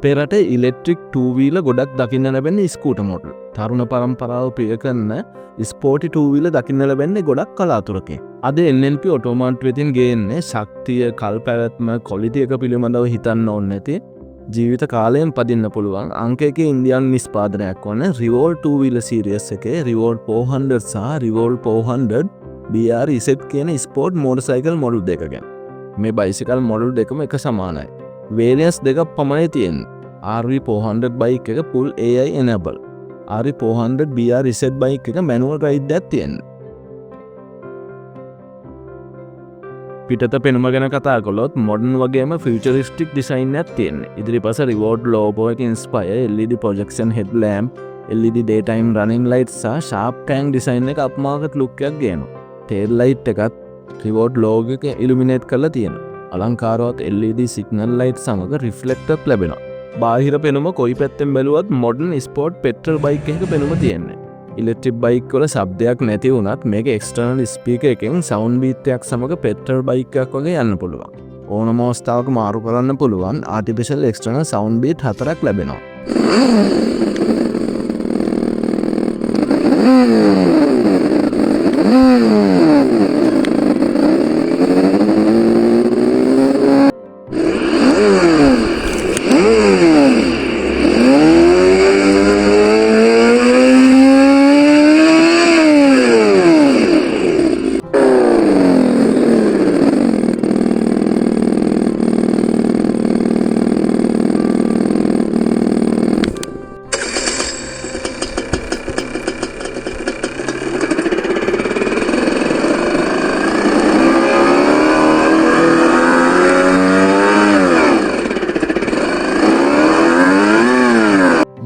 අපේ රටේ electric 2 wheeler ගොඩක් දකින්න ලැබෙන්නේ ස්කූටර් මොඩල්. තරුණ පරම්පරාව ප්‍රිය කරන ස්පෝර්ටි 2 wheeler දකින්න ලැබෙන්නේ ගොඩක් කලාතුරකින්. අද NNP ඔටෝමාට් වෙතින් ගේන්නේ ශක්තිය, කල් පැවැත්ම, ක්වොලිටි එක පිළිබඳව හිතන්න ඕනේ නැති ජීවිත කාලයෙන් පදින්න පුළුවන් අංක එකේ ඉන්දියානු නිෂ්පාදනයක් වන Revolt 2 wheeler series එකේ Revolt 400 සහ Revolt 400 BR EZ කියන ස්පෝර්ට් මෝටර්සයිකල් මොඩල් දෙක ගැන. මේ බයිසිකල් මොඩල් දෙකම එක සමානයි. වේරියන්ස් දෙකක් පමණයි තියෙන්නේ. RV400 බයික් එක full AI enable. RV400 BR EZ bike එක manual ride එකක් තියෙනවා. පිටත පෙනුම ගැන කතා කළොත් මොඩර්න් වගේම ෆියුචරිස්ටික් ඩිසයින් එකක් තියෙනවා. ඉදිරිපස Revolt logo එක inspire LED projection headlamp, LED daytime running lights සහ sharp tank design එක අප්මාර්කට් ලුක් එකක් ගේනවා. tail light එකත් Revolt logo එක illuminate කරලා තියෙනවා. අලංකාරවත් LED signal light සමග reflector ලැබෙනවා. බාහිර පෙනුම කොයි පැත්තෙන් බැලුවත් modern sport petrol bike එකක පෙනුම තියෙනවා. ඉලෙක්ට්‍රික් බයික් වල ශබ්දයක් නැති වුණත් මේක එක්ස්ටර්නල් ස්පීකර් එකෙන් සවුන්ඩ් බීට් එකක් සමග පෙට්‍රල් බයික් එකක් වගේ යන්න පුළුවන්. ඕනම අවස්ථාවක මාරු කරන්න පුළුවන් ආටිෆිෂල් එක්ස්ටර්නල් සවුන්ඩ් බීට් 4ක් ලැබෙනවා.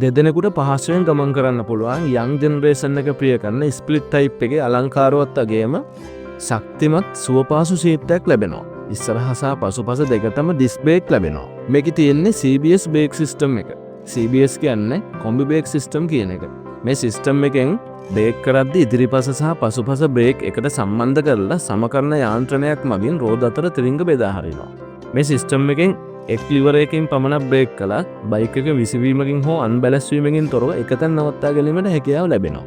දෙදෙනෙකුට පහසුවෙන් ගමන් කරන්න පුළුවන් යං ජෙනරේෂන් එක ප්‍රිය කරන ස්ප්ලිට් ටයිප් එකේ අලංකාරවත් වගේම ශක්තිමත් සුවපහසු සීට් එකක් ලැබෙනවා. ඉස්සරහ සහ පසුපස දෙකටම ඩිස්ක් බ්‍රේක් ලැබෙනවා. මේකේ තියෙන්නේ CBS බ්‍රේක් සිස්ටම් එක. CBS කියන්නේ කොම්බි බ්‍රේක් සිස්ටම් කියන එක. මේ සිස්ටම් එකෙන් බ්‍රේක් කරද්දී ඉදිරිපස සහ පසුපස බ්‍රේක් එකට සම්බන්ධ කරලා සමකරන යාන්ත්‍රණයක් මගින් රෝද අතර ත්‍රිංග බෙදා හරිනවා. මේ සිස්ටම් එකෙන් එක් ලිවර් එකකින් පමණක් බ්‍රේක් කළත් බයික් එක විසිවීමකින් හෝ අන්බැලන්ස් වීමකින් තොරව එකතැන නවත්තා ගැනීමට හැකියාව ලැබෙනවා.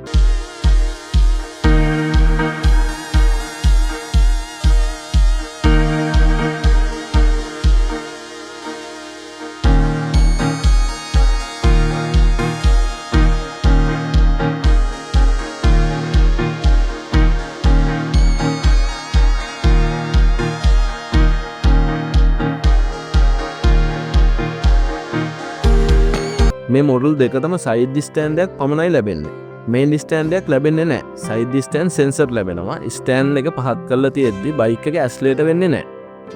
මේ මොඩල් දෙකටම සයිඩ් ස්ටෑන්ඩ් එකක් පමණයි ලැබෙන්නේ. මේන් ස්ටෑන්ඩ් එකක් ලැබෙන්නේ නැහැ. සයිඩ් ස්ටෑන්ඩ් සෙන්සර් ලැබෙනවා. ස්ටෑන්ඩ් එක පහත් කරලා තියෙද්දි බයික් එක ඇස්ලේට වෙන්නේ නැහැ.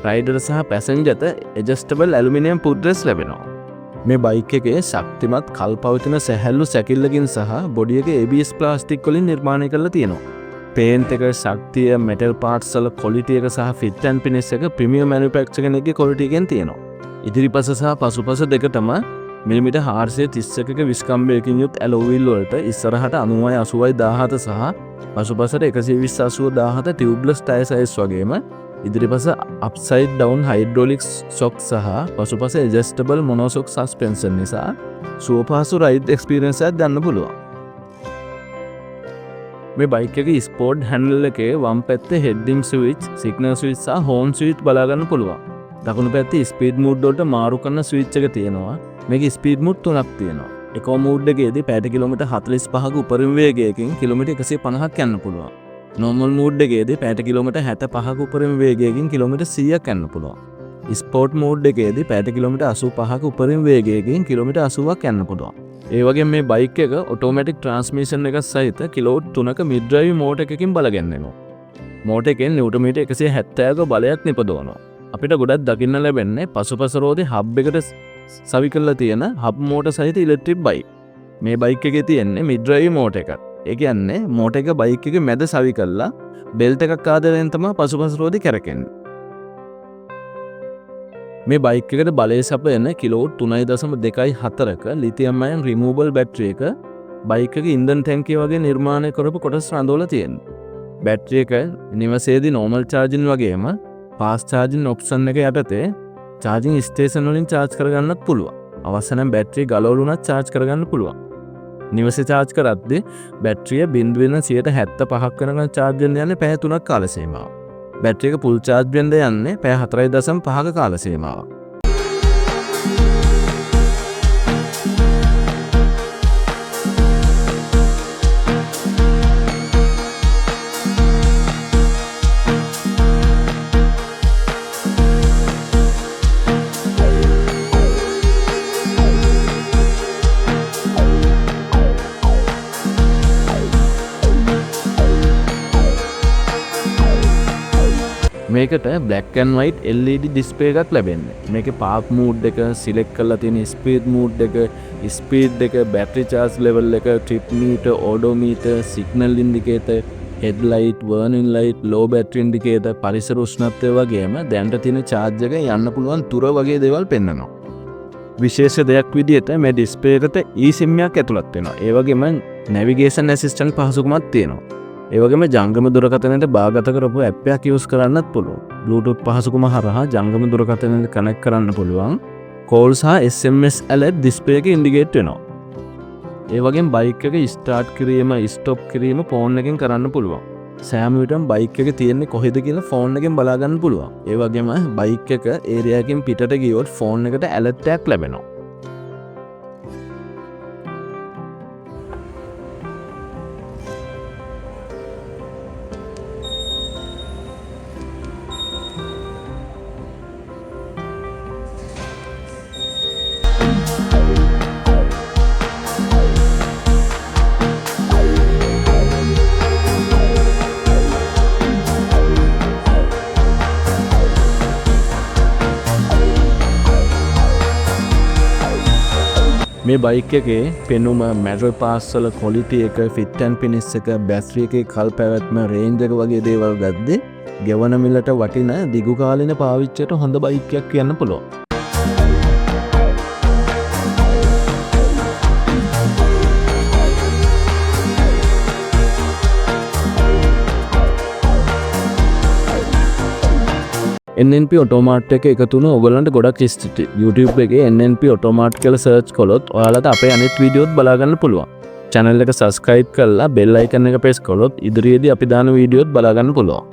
රයිඩර් සහ පැසෙන්ජර්ට ඇඩ්ජස්ටබල් ඇලුමිනියම් පුඩ්රස් ලැබෙනවා. මේ බයික් එකේ ශක්තිමත් කල්පවතින සැහැල්ලු සැකිල්ලකින් සහ බොඩි එක ABS ප්ලාස්ටික් වලින් නිර්මාණය කරලා තියෙනවා. පේන්ට් එක, ශක්තිය, මෙටල් පාර්ට්ස් වල ක්වොලිටි එක සහ ෆිට් ඇන්ඩ් ෆිනිෂ් එක ප්‍රීමියම් මැනුෆැක්චරින් එකේ ක්වොලිටි එකෙන් තියෙනවා. ඉදිරිපස සහ පසුපස දෙකටම මිලිමීටර් 431ක විස්කම්බයකින් යුත් ඇලොයි වීල් වලට ඉස්සරහට 90/80 17 සහ පසුපසට 120/17 ටියුබ්ලස් ටයර් සයිස් වගේම ඉදිරිපස අප්සයිඩ් ඩවුන් හයිඩ්‍රොලික් ෂොක් සහ පසුපස ඇඩ්ජස්ටබල් මොනෝෂොක් සස්පෙන්ෂන් නිසා සුවපහසු රයිඩ් එක්ස්පීරියන්ස් එකක් ගන්න පුළුවන්. මේ බයික් එකේ ස්පෝර්ට් හැන්ඩල් එකේ වම් පැත්තේ හෙඩ්ඩින් ස්විච්, සිග්නල් ස්විච් සහ හෝන් ස්විච් බලා ගන්න පුළුවන්. දකුණු පැත්තේ ස්පීඩ් මූඩ් වලට මාරු කරන ස්විච් එක තියෙනවා. මේකේ ස්පීඩ් මූඩ් තුනක් තියෙනවා. එකම මූඩ් එකේදී පැයට කිලෝමීටර් 45ක උපරිම වේගයකින් කිලෝමීටර් 150ක් යන්න පුළුවන්. නෝමල් මූඩ් එකේදී පැයට කිලෝමීටර් 65ක උපරිම වේගයකින් කිලෝමීටර් 100ක් යන්න පුළුවන්. ස්පෝර්ට් මූඩ් එකේදී පැයට කිලෝමීටර් 85ක උපරිම වේගයකින් කිලෝමීටර් 80ක් යන්න පුළුවන්. ඒ වගේම මේ බයික් එක ඔටෝමැටික් ට්‍රාන්ස්මිෂන් එකක් සහිත කිලෝවොට් 3ක මිඩ් ඩ්‍රයිව් මෝටර් එකකින් බලගන්නවා. මෝටර් එකෙන් නිව්ටන් මීටර් 170ක බලයක් නිපදවනවා. අපිට ගොඩක් දකින්න ලැබෙන්නේ පසුපස රෝදේ හබ් එකට සවි කරලා තියෙන හබ් මෝටර් සහිත ඉලෙක්ට්‍රික් බයික්. මේ බයික් එකේ තියෙන්නේ මිඩ් ඩ්‍රයිව් මෝටර් එකක්. ඒ කියන්නේ මෝටර් එක බයික් එකේ මැද සවි කරලා බෙල්ට් එකක් ආදරෙන් තමයි පසුපස රෝදේ කැරකෙන්නේ. මේ බයික් එකට බලය සපයන කිලෝවොට් 3.24ක ලිතියම් අයන් රිමූවබල් බැටරි එක බයික් එකේ ඉන්ධන ටැංකිය වගේ නිර්මාණය කරපු කොටස් රඳවලා තියෙනවා. බැටරි එක නිවසේදී නෝමල් චාර්ජින් වගේම ෆාස්ට් චාර්ජින් ඔප්ෂන් එක යටතේ චාර්ජින් ස්ටේෂන් වලින් චාර්ජ් කරගන්නත් පුළුවන්. අවශ්‍ය නම් බැටරිය ගලවලුණත් charge කරගන්න පුළුවන්. නිවසේ charge කරද්දී බැටරිය 0.75ක් වෙනකන් charge වෙන්න යන්නේ පැය 3ක් කාල සීමාව. බැටරි එක full charge වෙන්න යන්නේ පැය 4.5ක කාල සීමාවක්. මේකට black and white LED display එකක් ලැබෙන්නේ. මේකේ park mode එක select කරලා තියෙන speed mode එක, speed එක, battery charge level එක, trip meter, odometer, signal indicator, headlight, warning light, low battery indicator, පරිසර උෂ්ණත්වය වගේම දැනට තියෙන charge එක යන්න පුළුවන් තුර වගේ දේවල් පෙන්වනවා. විශේෂ දෙයක් විදිහට මේ display එකට eSIM එකක් ඇතුළත් වෙනවා. ඒ වගේම navigation assistant පහසුකමක් තියෙනවා. ඒ වගේම ජංගම දුරකථනයට බාගත කරපු ඇප් එකක් යූස් කරන්නත් පුළුවන්. Bluetooth පහසුකම හරහා ජංගම දුරකථනයට කනෙක්ට් කරන්න පුළුවන්. Call සහ SMS alert display එකේ ඉන්ඩිකේට් වෙනවා. ඒ වගේම බයික් එක ස්ටාර්ට් කිරීම, ස්ටොප් කිරීම ෆෝන් එකෙන් කරන්න පුළුවන්. සෑම විටම බයික් එක තියෙන්නේ කොහෙද කියලා ෆෝන් එකෙන් බලා ගන්න පුළුවන්. ඒ වගේම බයික් එක ඒරියා එකකින් පිටට ගියොත් ෆෝන් එකට alert එකක් ලැබෙනවා. මේ බයික් එකේ පෙනුම, මැටර් පාස් වල ක්වොලිටි එක, ෆිට් ඇන්ඩ් ෆිනිෂ් එක, බැටරි එකේ කල් පැවැත්ම, රේන්ජ් එක වගේ දේවල් ගද්දී ගෙවන මිලට වටින දිගු කාලින පාවිච්චියට හොඳ බයික් එකක් කියන්න පුළුවන්. NNP Automat එක එකතු වුණ ඔයගලන්ට ගොඩක් ස්තුතියි. YouTube එකේ NNP Automat කියලා සර්ච් කළොත් ඔයාලට අපේ අනිත් වීඩියෝත් බලා ගන්න පුළුවන්. channel එක subscribe කරලා bell icon එක press කළොත් ඉදිරියේදී අපි දාන වීඩියෝත් බලා ගන්න පුළුවන්.